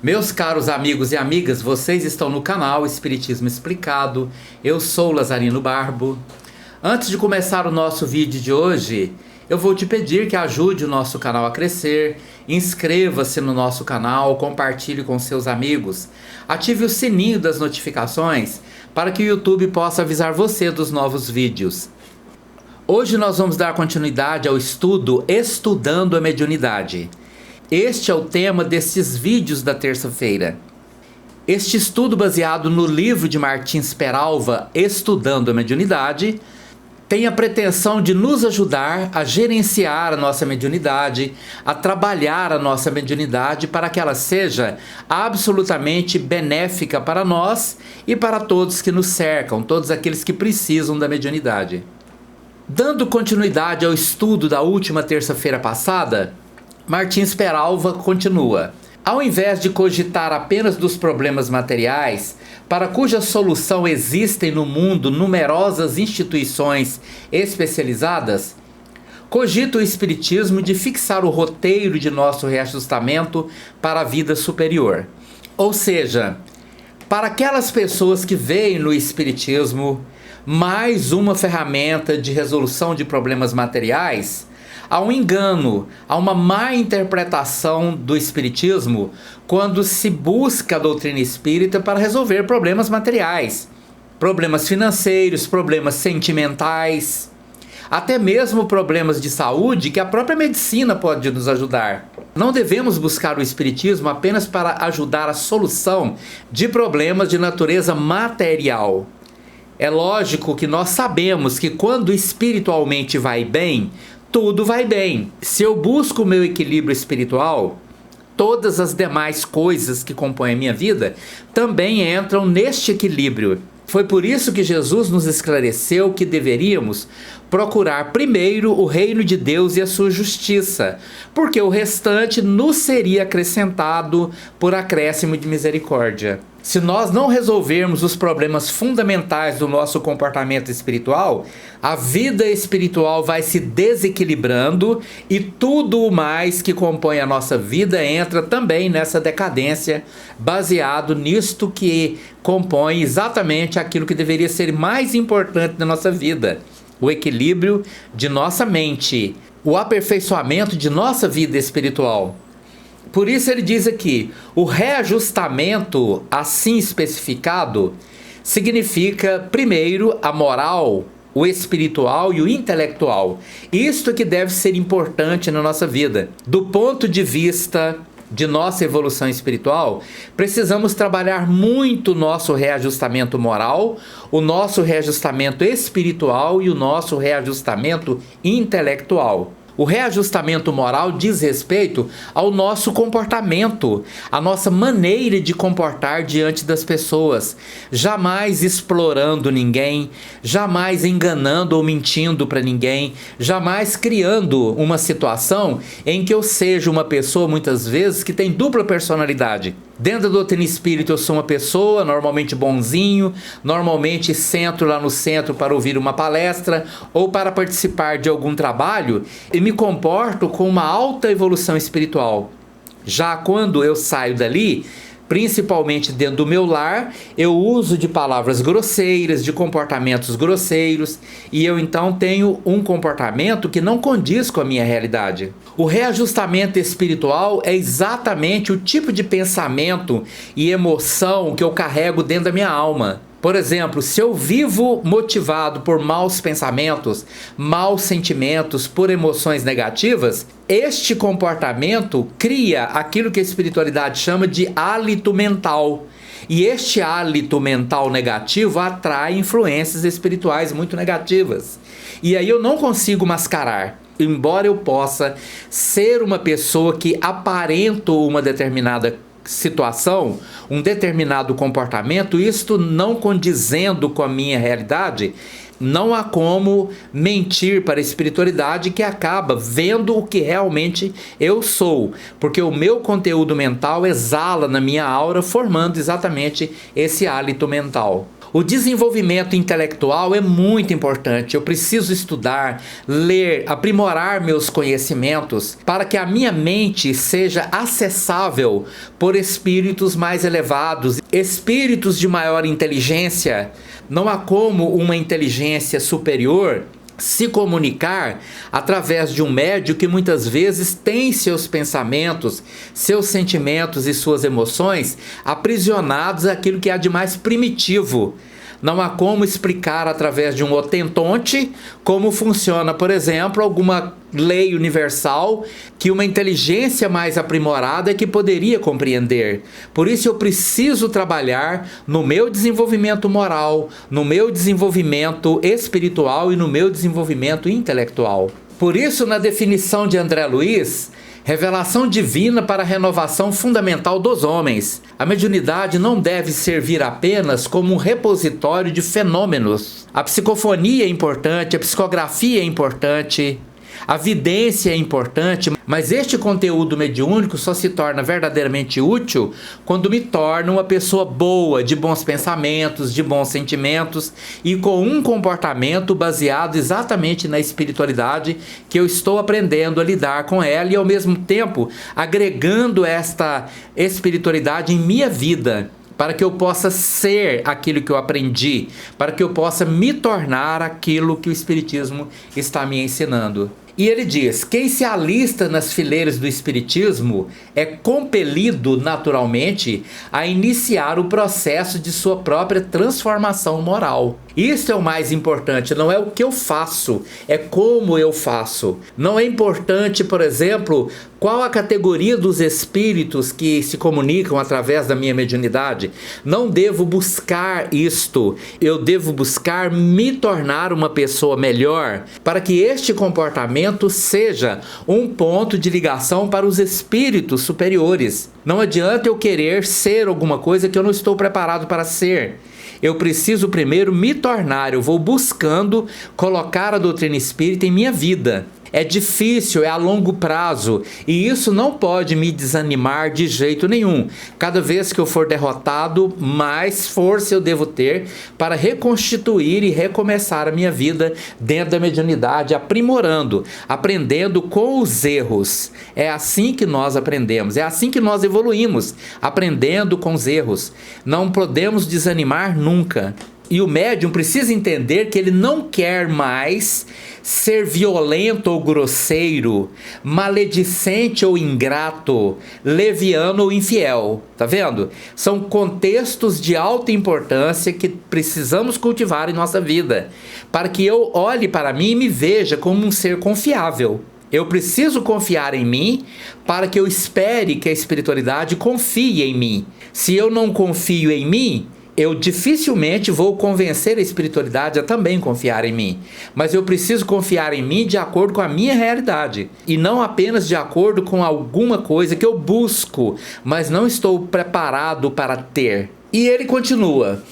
Meus caros amigos e amigas, vocês estão no canal Espiritismo Explicado. Eu sou Lazarino Barbo. Antes de começar o nosso vídeo de hoje, eu vou te pedir que ajude o nosso canal a crescer. Inscreva-se no nosso canal, compartilhe com seus amigos. Ative o sininho das notificações para que o YouTube possa avisar você dos novos vídeos. Hoje nós vamos dar continuidade ao estudo Estudando a Mediunidade. Este é o tema destes vídeos da terça-feira. Este estudo, baseado no livro de Martins Peralva, Estudando a Mediunidade, tem a pretensão de nos ajudar a gerenciar a nossa mediunidade, a trabalhar a nossa mediunidade para que ela seja absolutamente benéfica para nós e para todos que nos cercam, todos aqueles que precisam da mediunidade. Dando continuidade ao estudo da última terça-feira passada, Martins Peralva continua. Ao invés de cogitar apenas dos problemas materiais, para cuja solução existem no mundo numerosas instituições especializadas, cogita o Espiritismo de fixar o roteiro de nosso reajustamento para a vida superior. Ou seja, para aquelas pessoas que veem no Espiritismo mais uma ferramenta de resolução de problemas materiais, há um engano, há uma má interpretação do Espiritismo quando se busca a doutrina espírita para resolver problemas materiais, problemas financeiros, problemas sentimentais, até mesmo problemas de saúde que a própria medicina pode nos ajudar. Não devemos buscar o Espiritismo apenas para ajudar a solução de problemas de natureza material. É lógico que nós sabemos que quando espiritualmente vai bem, tudo vai bem. Se eu busco o meu equilíbrio espiritual, todas as demais coisas que compõem a minha vida também entram neste equilíbrio. Foi por isso que Jesus nos esclareceu que deveríamos procurar primeiro o reino de Deus e a sua justiça, porque o restante nos seria acrescentado por acréscimo de misericórdia. Se nós não resolvermos os problemas fundamentais do nosso comportamento espiritual, a vida espiritual vai se desequilibrando e tudo o mais que compõe a nossa vida entra também nessa decadência, baseado nisto que compõe exatamente aquilo que deveria ser mais importante na nossa vida: o equilíbrio de nossa mente, o aperfeiçoamento de nossa vida espiritual. Por isso ele diz aqui, o reajustamento assim especificado significa primeiro a moral, o espiritual e o intelectual. Isto que deve ser importante na nossa vida. Do ponto de vista de nossa evolução espiritual, precisamos trabalhar muito o nosso reajustamento moral, o nosso reajustamento espiritual e o nosso reajustamento intelectual. O reajustamento moral diz respeito ao nosso comportamento, à nossa maneira de comportar diante das pessoas, jamais explorando ninguém, jamais enganando ou mentindo para ninguém, jamais criando uma situação em que eu seja uma pessoa, muitas vezes, que tem dupla personalidade. Dentro da doutrina espírita eu sou uma pessoa normalmente bonzinho, normalmente sento lá no centro para ouvir uma palestra ou para participar de algum trabalho e me comporto com uma alta evolução espiritual. Já quando eu saio dali, principalmente dentro do meu lar, eu uso de palavras grosseiras, de comportamentos grosseiros, e eu então tenho um comportamento que não condiz com a minha realidade. O reajustamento espiritual é exatamente o tipo de pensamento e emoção que eu carrego dentro da minha alma. Por exemplo, se eu vivo motivado por maus pensamentos, maus sentimentos, por emoções negativas, este comportamento cria aquilo que a espiritualidade chama de hálito mental. E este hálito mental negativo atrai influências espirituais muito negativas. E aí eu não consigo mascarar. Embora eu possa ser uma pessoa que aparento uma determinada situação, um determinado comportamento, isto não condizendo com a minha realidade, não há como mentir para a espiritualidade, que acaba vendo o que realmente eu sou, porque o meu conteúdo mental exala na minha aura, formando exatamente esse hálito mental. O desenvolvimento intelectual é muito importante. Eu preciso estudar, ler, aprimorar meus conhecimentos para que a minha mente seja acessável por espíritos mais elevados, espíritos de maior inteligência. Não há como uma inteligência superior se comunicar através de um médium que muitas vezes tem seus pensamentos, seus sentimentos e suas emoções aprisionados àquilo que há de mais primitivo. Não há como explicar através de um otentonte como funciona, por exemplo, alguma lei universal que uma inteligência mais aprimorada é que poderia compreender. Por isso eu preciso trabalhar no meu desenvolvimento moral, no meu desenvolvimento espiritual e no meu desenvolvimento intelectual. Por isso, na definição de André Luiz, revelação divina para a renovação fundamental dos homens. A mediunidade não deve servir apenas como um repositório de fenômenos. A psicofonia é importante, a psicografia é importante, a vidência é importante, mas este conteúdo mediúnico só se torna verdadeiramente útil quando me torno uma pessoa boa, de bons pensamentos, de bons sentimentos e com um comportamento baseado exatamente na espiritualidade que eu estou aprendendo a lidar com ela e ao mesmo tempo agregando esta espiritualidade em minha vida, para que eu possa ser aquilo que eu aprendi, para que eu possa me tornar aquilo que o Espiritismo está me ensinando. E ele diz: quem se alista nas fileiras do Espiritismo é compelido naturalmente a iniciar o processo de sua própria transformação moral. Isso é o mais importante, não é o que eu faço, é como eu faço. Não é importante, por exemplo, qual a categoria dos espíritos que se comunicam através da minha mediunidade. Não devo buscar isto, eu devo buscar me tornar uma pessoa melhor, para que este comportamento seja um ponto de ligação para os espíritos superiores. Não adianta eu querer ser alguma coisa que eu não estou preparado para ser. Eu preciso primeiro me tornar, eu vou buscando colocar a doutrina espírita em minha vida. É difícil, é a longo prazo, e isso não pode me desanimar de jeito nenhum. Cada vez que eu for derrotado, mais força eu devo ter para reconstituir e recomeçar a minha vida dentro da mediunidade, aprimorando, aprendendo com os erros. É assim que nós aprendemos, é assim que nós evoluímos, aprendendo com os erros. Não podemos desanimar nunca. E o médium precisa entender que ele não quer mais ser violento ou grosseiro, maledicente ou ingrato, leviano ou infiel. Tá vendo? São contextos de alta importância que precisamos cultivar em nossa vida, para que eu olhe para mim e me veja como um ser confiável. Eu preciso confiar em mim para que eu espere que a espiritualidade confie em mim. Se eu não confio em mim, eu dificilmente vou convencer a espiritualidade a também confiar em mim. Mas eu preciso confiar em mim de acordo com a minha realidade. E não apenas de acordo com alguma coisa que eu busco, mas não estou preparado para ter. E ele continua: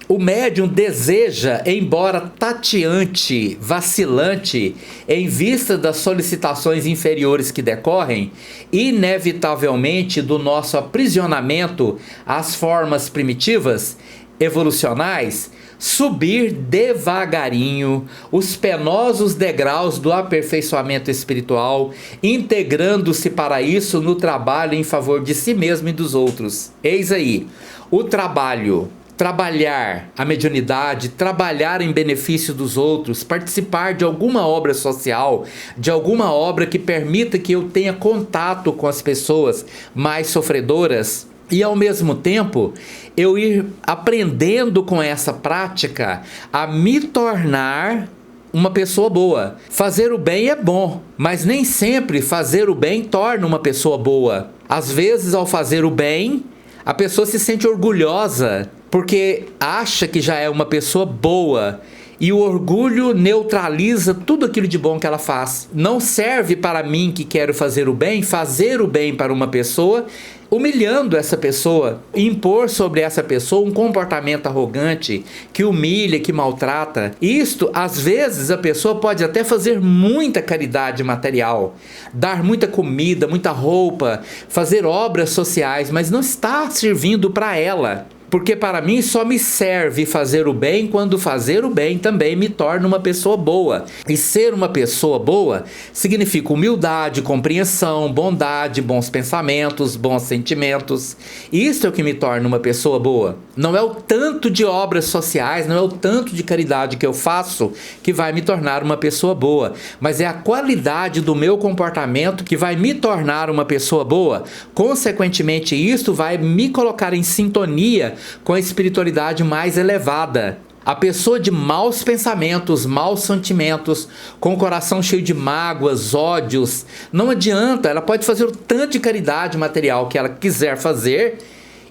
o médium deseja, embora tateante, vacilante, em vista das solicitações inferiores que decorrem, inevitavelmente do nosso aprisionamento às formas primitivas, evolucionais, subir devagarinho os penosos degraus do aperfeiçoamento espiritual, integrando-se para isso no trabalho em favor de si mesmo e dos outros. Eis aí, o trabalho. Trabalhar a mediunidade, trabalhar em benefício dos outros, participar de alguma obra social, de alguma obra que permita que eu tenha contato com as pessoas mais sofredoras e, ao mesmo tempo, eu ir aprendendo com essa prática a me tornar uma pessoa boa. Fazer o bem é bom, mas nem sempre fazer o bem torna uma pessoa boa. Às vezes, ao fazer o bem, a pessoa se sente orgulhosa porque acha que já é uma pessoa boa, e o orgulho neutraliza tudo aquilo de bom que ela faz. Não serve para mim, que quero fazer o bem para uma pessoa, humilhando essa pessoa, impor sobre essa pessoa um comportamento arrogante, que humilha, que maltrata. Isto, às vezes, a pessoa pode até fazer muita caridade material, dar muita comida, muita roupa, fazer obras sociais, mas não está servindo para ela. Porque para mim só me serve fazer o bem quando fazer o bem também me torna uma pessoa boa. E ser uma pessoa boa significa humildade, compreensão, bondade, bons pensamentos, bons sentimentos. Isso é o que me torna uma pessoa boa. Não é o tanto de obras sociais, não é o tanto de caridade que eu faço que vai me tornar uma pessoa boa, mas é a qualidade do meu comportamento que vai me tornar uma pessoa boa. Consequentemente, isso vai me colocar em sintonia com a espiritualidade mais elevada. A pessoa de maus pensamentos, maus sentimentos, com o coração cheio de mágoas, ódios, não adianta, ela pode fazer o tanto de caridade material que ela quiser fazer.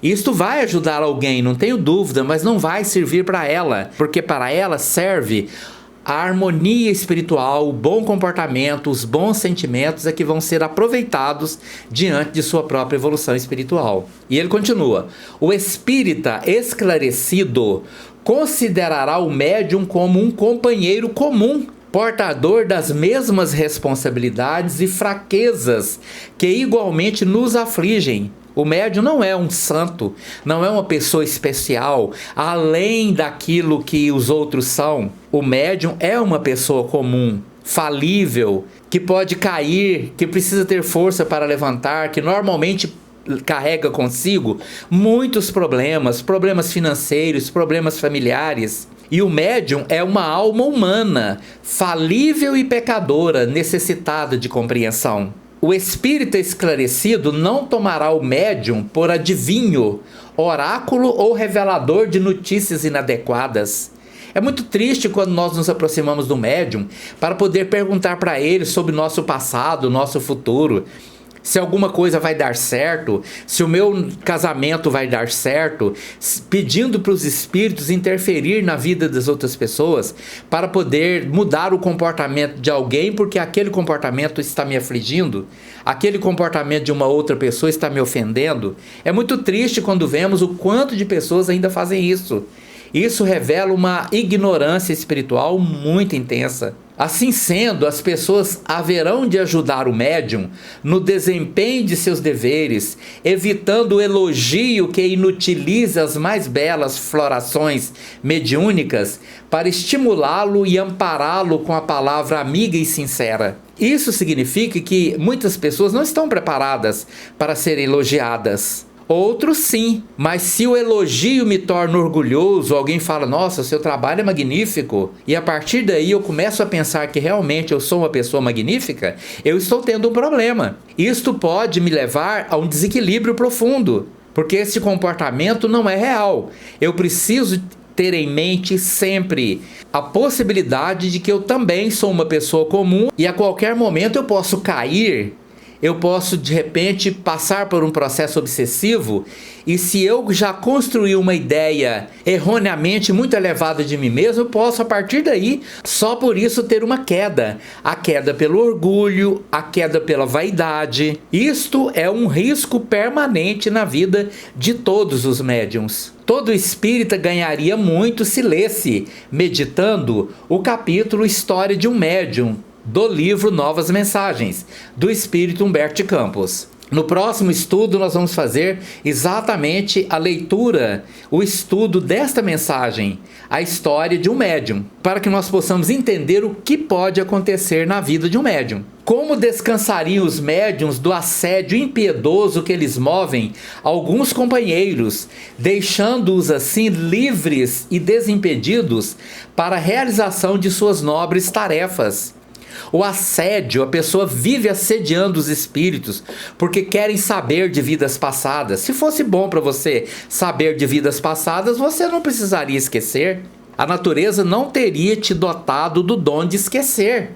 Isto vai ajudar alguém, não tenho dúvida, mas não vai servir para ela, porque para ela serve a harmonia espiritual, o bom comportamento, os bons sentimentos é que vão ser aproveitados diante de sua própria evolução espiritual. E ele continua: o espírita esclarecido considerará o médium como um companheiro comum, portador das mesmas responsabilidades e fraquezas que igualmente nos afligem. O médium não é um santo, não é uma pessoa especial, além daquilo que os outros são. O médium é uma pessoa comum, falível, que pode cair, que precisa ter força para levantar, que normalmente carrega consigo muitos problemas, problemas financeiros, problemas familiares. E o médium é uma alma humana, falível e pecadora, necessitada de compreensão. O espírita esclarecido não tomará o médium por adivinho, oráculo ou revelador de notícias inadequadas. É muito triste quando nós nos aproximamos do médium para poder perguntar para ele sobre nosso passado, nosso futuro, se alguma coisa vai dar certo, se o meu casamento vai dar certo, pedindo para os espíritos interferir na vida das outras pessoas para poder mudar o comportamento de alguém, porque aquele comportamento está me afligindo, aquele comportamento de uma outra pessoa está me ofendendo. É muito triste quando vemos o quanto de pessoas ainda fazem isso. Isso revela uma ignorância espiritual muito intensa. Assim sendo, as pessoas haverão de ajudar o médium no desempenho de seus deveres, evitando o elogio que inutiliza as mais belas florações mediúnicas para estimulá-lo e ampará-lo com a palavra amiga e sincera. Isso significa que muitas pessoas não estão preparadas para serem elogiadas. Outros sim, mas se o elogio me torna orgulhoso, alguém fala: nossa, seu trabalho é magnífico, e a partir daí eu começo a pensar que realmente eu sou uma pessoa magnífica, eu estou tendo um problema. Isto pode me levar a um desequilíbrio profundo, porque esse comportamento não é real. Eu preciso ter em mente sempre a possibilidade de que eu também sou uma pessoa comum e a qualquer momento eu posso cair. Eu posso, de repente, passar por um processo obsessivo, e se eu já construí uma ideia erroneamente muito elevada de mim mesmo, eu posso, a partir daí, só por isso ter uma queda. A queda pelo orgulho, a queda pela vaidade. Isto é um risco permanente na vida de todos os médiuns. Todo espírita ganharia muito se lesse, meditando, o capítulo História de um Médium, do livro Novas Mensagens, do espírito Humberto de Campos. No próximo estudo nós vamos fazer exatamente a leitura, o estudo desta mensagem, a história de um médium, para que nós possamos entender o que pode acontecer na vida de um médium. Como descansariam os médiuns do assédio impiedoso que eles movem a alguns companheiros, deixando-os assim livres e desimpedidos para a realização de suas nobres tarefas. O assédio, a pessoa vive assediando os espíritos porque querem saber de vidas passadas. Se fosse bom para você saber de vidas passadas, você não precisaria esquecer. A natureza não teria te dotado do dom de esquecer.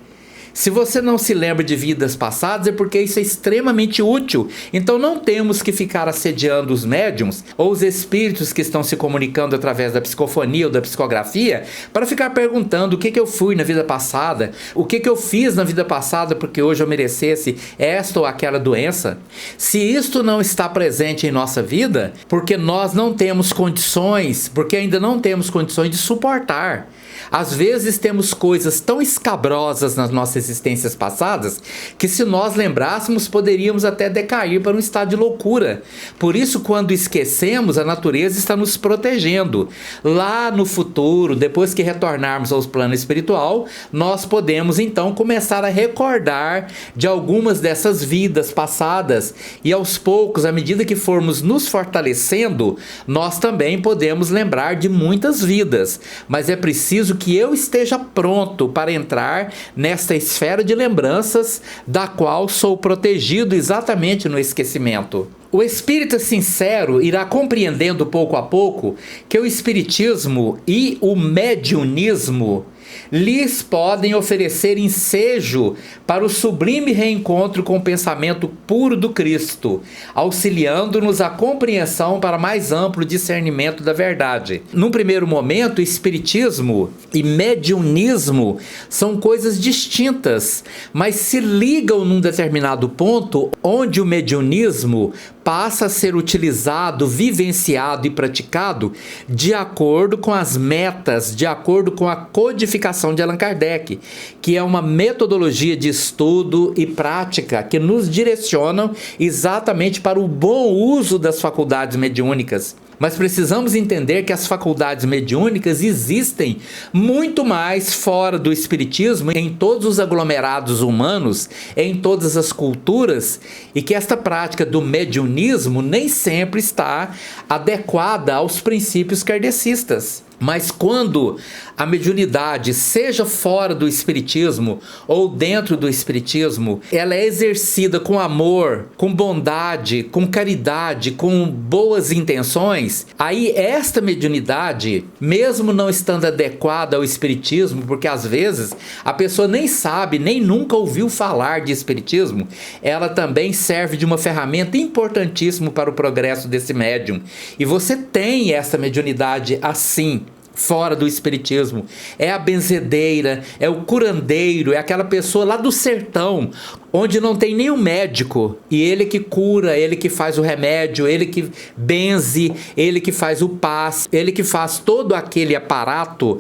Se você não se lembra de vidas passadas, é porque isso é extremamente útil. Então não temos que ficar assediando os médiums ou os espíritos que estão se comunicando através da psicofonia ou da psicografia para ficar perguntando o que eu fui na vida passada, o que eu fiz na vida passada porque hoje eu merecesse esta ou aquela doença. Se isto não está presente em nossa vida, porque nós não temos condições, porque ainda não temos condições de suportar. Às vezes temos coisas tão escabrosas na nossa existências passadas, que se nós lembrássemos poderíamos até decair para um estado de loucura. Por isso, quando esquecemos, a natureza está nos protegendo. Lá no futuro, depois que retornarmos ao plano espiritual, nós podemos então começar a recordar de algumas dessas vidas passadas, e aos poucos, à medida que formos nos fortalecendo, nós também podemos lembrar de muitas vidas, mas é preciso que eu esteja pronto para entrar nesta esfera de lembranças da qual sou protegido exatamente no esquecimento. O espírita sincero irá compreendendo pouco a pouco que o espiritismo e o mediunismo lhes podem oferecer ensejo para o sublime reencontro com o pensamento puro do Cristo, auxiliando-nos à compreensão para mais amplo discernimento da verdade. Num primeiro momento, espiritismo e mediunismo são coisas distintas, mas se ligam num determinado ponto onde o mediunismo passa a ser utilizado, vivenciado e praticado de acordo com as metas, de acordo com a codificação de Allan Kardec, que é uma metodologia de estudo e prática que nos direcionam exatamente para o bom uso das faculdades mediúnicas. Mas precisamos entender que as faculdades mediúnicas existem muito mais fora do espiritismo, em todos os aglomerados humanos, em todas as culturas, e que esta prática do mediunismo nem sempre está adequada aos princípios kardecistas. Mas quando a mediunidade, seja fora do espiritismo ou dentro do espiritismo, ela é exercida com amor, com bondade, com caridade, com boas intenções, aí esta mediunidade, mesmo não estando adequada ao espiritismo, porque às vezes a pessoa nem sabe, nem nunca ouviu falar de espiritismo, ela também serve de uma ferramenta importantíssima para o progresso desse médium. E você tem essa mediunidade assim, fora do espiritismo. É a benzedeira, é o curandeiro, é aquela pessoa lá do sertão, onde não tem nenhum médico, e ele que cura, ele que faz o remédio, ele que benze, ele que faz o passe, ele que faz todo aquele aparato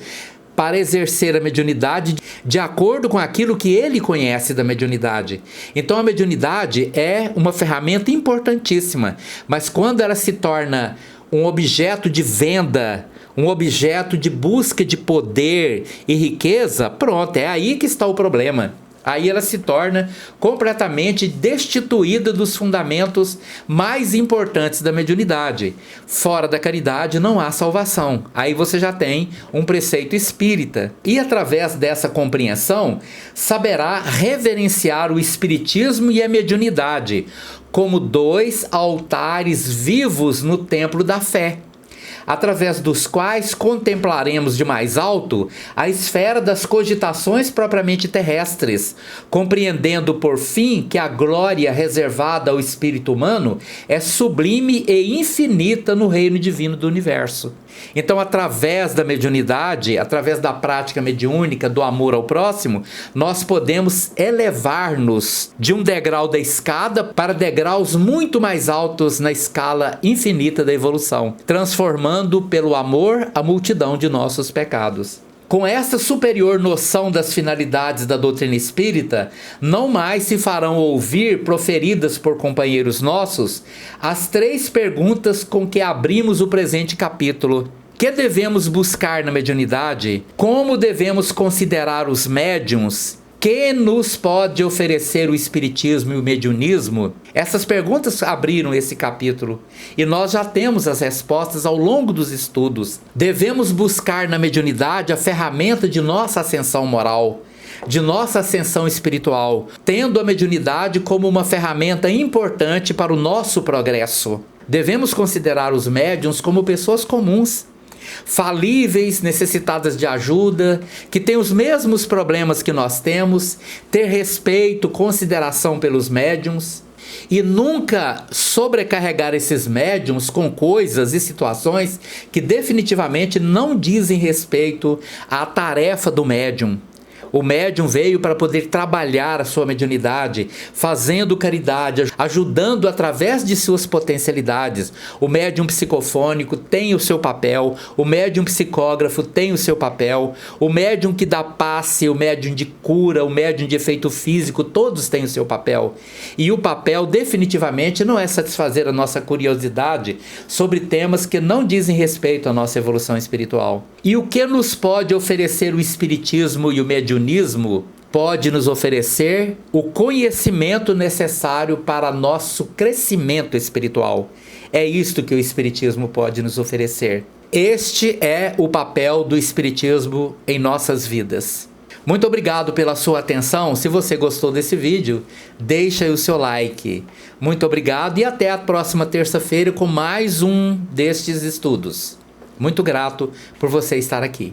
para exercer a mediunidade de acordo com aquilo que ele conhece da mediunidade. Então a mediunidade é uma ferramenta importantíssima, mas quando ela se torna um objeto de venda, um objeto de busca de poder e riqueza, pronto, é aí que está o problema. Aí ela se torna completamente destituída dos fundamentos mais importantes da mediunidade. Fora da caridade não há salvação. Aí você já tem um preceito espírita. E através dessa compreensão, saberá reverenciar o espiritismo e a mediunidade como dois altares vivos no templo da fé, através dos quais contemplaremos de mais alto a esfera das cogitações propriamente terrestres, compreendendo por fim que a glória reservada ao espírito humano é sublime e infinita no reino divino do universo. Então, através da mediunidade, através da prática mediúnica, do amor ao próximo, nós podemos elevar-nos de um degrau da escada para degraus muito mais altos na escala infinita da evolução, transformando pelo amor a multidão de nossos pecados. Com essa superior noção das finalidades da doutrina espírita, não mais se farão ouvir, proferidas por companheiros nossos, as 3 perguntas com que abrimos o presente capítulo. Que devemos buscar na mediunidade? Como devemos considerar os médiuns? Que nos pode oferecer o espiritismo e o mediunismo? Essas perguntas abriram esse capítulo e nós já temos as respostas ao longo dos estudos. Devemos buscar na mediunidade a ferramenta de nossa ascensão moral, de nossa ascensão espiritual, tendo a mediunidade como uma ferramenta importante para o nosso progresso. Devemos considerar os médiuns como pessoas comuns, falíveis, necessitadas de ajuda, que têm os mesmos problemas que nós temos, ter respeito, consideração pelos médiuns e nunca sobrecarregar esses médiuns com coisas e situações que definitivamente não dizem respeito à tarefa do médium. O médium veio para poder trabalhar a sua mediunidade, fazendo caridade, ajudando através de suas potencialidades. O médium psicofônico tem o seu papel, o médium psicógrafo tem o seu papel, o médium que dá passe passe, o médium de cura, o médium de efeito físico, todos têm o seu papel. E o papel definitivamente não é satisfazer a nossa curiosidade sobre temas que não dizem respeito à nossa evolução espiritual. E o que nos pode oferecer o espiritismo e o mediunismo? Pode nos oferecer o conhecimento necessário para nosso crescimento espiritual. É isto que o espiritismo pode nos oferecer. Este é o papel do espiritismo em nossas vidas. Muito obrigado pela sua atenção. Se você gostou desse vídeo, deixa aí o seu like. Muito obrigado e até a próxima terça-feira com mais um destes estudos. Muito grato por você estar aqui.